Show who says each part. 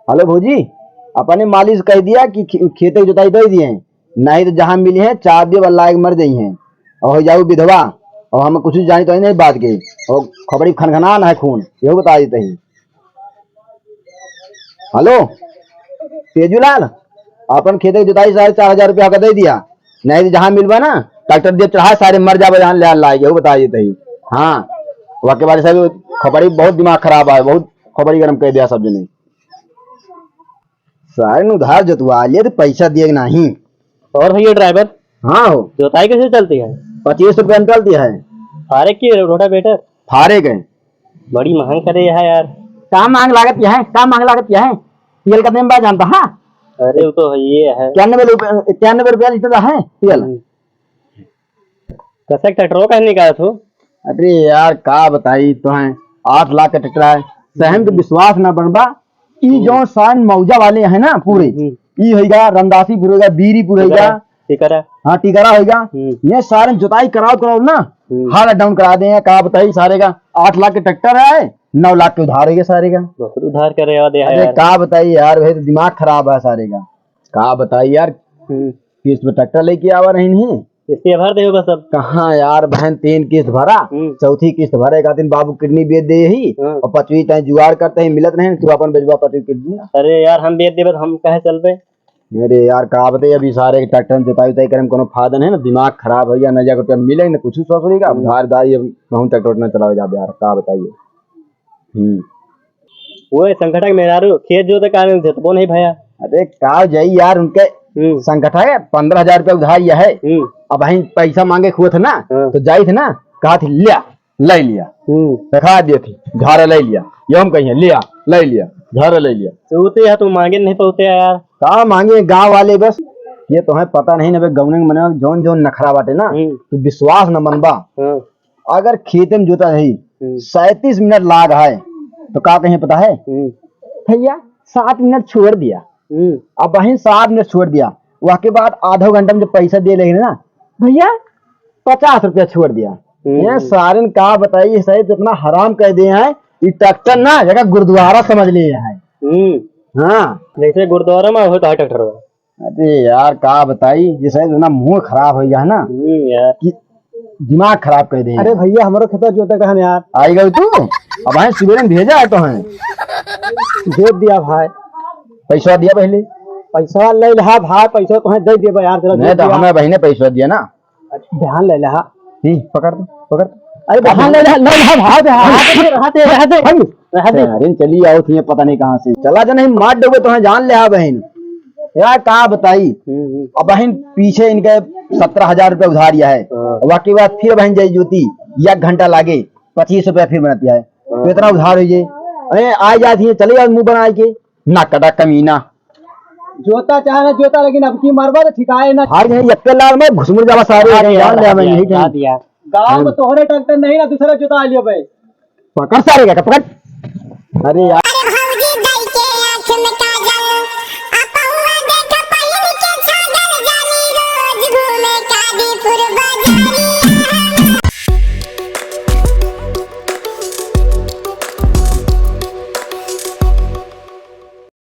Speaker 1: Hello भौजी, अपने मालिक से कह दिया कि खेत की जुताई दे दिए हैं, नहीं तो जहाँ मिली है चार दिए वाला मर गई हैं और हो जाऊ विधवा। और हम कुछ जानी तो नहीं बात के, और खबरी खनखनान है खून, ये बता देते ही। हेलो तेजूलाल, अपन खेत की जुताई 4,500 रुपया का दे दिया, नहीं तो जहाँ मिलवा ना ट्रैक्टर दिए चढ़ा सारे मर जावे जहाँ ले लाए, ये बता देते ही। हाँ, वाके बारे साहब खबरी बहुत दिमाग खराब है, बहुत खबरी गरम कर दिया सब जने। सारे ने उधार जतवा लिए तो पैसा दिए नहीं।
Speaker 2: और भैया ड्राइवर,
Speaker 1: हाँ हो,
Speaker 2: जोताई कैसे चलती है?
Speaker 1: 25 रुपया निकल दिया है।
Speaker 2: फारे की रोटावेटर
Speaker 1: फारे गए
Speaker 2: बड़ी महंग करे है यार।
Speaker 1: काम मांग लागत क्या है, काम मांग लागत क्या है, तेल का नेम बा जानता। हाँ,
Speaker 2: अरे वो तो ये है
Speaker 1: 91 रुपया लीटर है तेल।
Speaker 2: कैसे ट्रैक्टर का निकाला तू?
Speaker 1: अरे यार का बताई तो है, 8 लाख का ट्रैक्टर है। सहन के विश्वास न बनबा, ई जो सान मौजा वाले है ना पूरे, ई होगा रमदासी पूरेगा, बीरी पूरेगा,
Speaker 2: टिकरा,
Speaker 1: हाँ टिकरा होगा, ये सारे जुताई कराओ कराओ ना, हार्ड डाउन करा देंगे। का बताई सारे का 8 लाख के ट्रैक्टर है, 9 लाख के उधार है सारे का।
Speaker 2: बहुत उधार करे यार।
Speaker 1: अरे का बताई यार, भाई तो दिमाग खराब है सारे का बताई यार। किस्त में ट्रैक्टर लेके आवा नहीं,
Speaker 2: किस्ती भर दे बस। अब
Speaker 1: कहाँ यार बहन, 3 किस्त भरा, चौथी किस्त भरे का दिन बाबू किडनी बेच दे ही, और 5वीं तय जुगाड़ करते ही मिलत नहीं, तू अपन बेचवा 5वीं किडनी।
Speaker 2: अरे यार हम बेच दे, हम कहे चल पे।
Speaker 1: अरे यार का बताइए, अभी सारे ट्रैक्टर में जुताई उताई करे कोनो फायदा नहीं ना, दिमाग खराब हो गया, न जाकर रुपया मिले न कुछ सोच रही का उधारदारी। अब कहूँ ट्रैक्टर न चलाओ जा यार, का बताइए।
Speaker 2: वो संगठन मेरा खेत जो कारण वो नहीं भैया।
Speaker 1: अरे का जाई यार, उनके संगठन है 15,000 रुपया उधार है। अब भाई पैसा मांगे हुए थे ना, तो जाई थे ना, कहा थी लिया ले लिया, दिखा दिए थी घर ले लिया, ये हम कहिए लिया ले लिया घर ले लिया।
Speaker 2: सोते है, तुम मांगे नहीं पहुंचे यार।
Speaker 1: कहा मांगे गांव वाले बस, ये तो है पता नहीं ना गौने मने जोन जोन नखरा बाटे ना, तो विश्वास न बनबा। अगर खेत में जोता रही 37 मिनट लाग है, तो का कहीं पता है भैया 7 मिनट छोड़ दिया। अब वही 7 मिनट छोड़ दिया, वह के बाद आधा घंटा में जब पैसा दे लेंगे ना भैया 50 रुपया छोड़ दिया। ये सारे का बताइए सही तो इतना हराम कह दिए हैं, ये ट्रैक्टर ना जगह गुरुद्वारा समझ लिए है। हाँ,
Speaker 2: जैसे गुरुद्वारा में होता है ट्रैक्टर।
Speaker 1: अरे यार का बताई, ये सही ना मुंह खराब हो गया ना
Speaker 2: यार,
Speaker 1: दिमाग खराब कर दे।
Speaker 2: अरे भैया हमारा खेत जोता कहन यार।
Speaker 1: आई गई तू, अब भाई सुबह भेजा है तो है
Speaker 2: भेज दिया भाई।
Speaker 1: पैसा दिया पहले,
Speaker 2: पैसा ले लहा भाई, पैसा तो दे दे यार।
Speaker 1: नहीं तो हमें बहने पैसा दिया ना,
Speaker 2: ध्यान ले लहा।
Speaker 1: पकड़ पकड़,
Speaker 2: अरे ध्यान ले लहा भाई।
Speaker 1: अरे चली आओ थी, पता नहीं कहाँ से चला जा, नहीं मार दोगे तो जान ले बहन। यार का बताई, अब बहन पीछे इनके 17,000 रुपया उधारिया है, वाकई बात फिर बहन जाई जोती 1 घंटा लागे 25 रुपया फिर बनाती है, तो इतना उधार हो जाए। अरे आ जाती है, चले जाओ मुंह बना के ना कटा कमीना।
Speaker 2: जोता चाहे ना जोता, लेकिन अब की मारवा तो ठिकाए ना।
Speaker 1: हार गए यक्के लाल में घुसमुर जावा सारे जान ले मैं यही कह
Speaker 2: गांव में तोहरे ट्रैक्टर नहीं ना, दूसरा जोता लिया भाई।
Speaker 1: पकड़ सारे का पकड़। अरे यार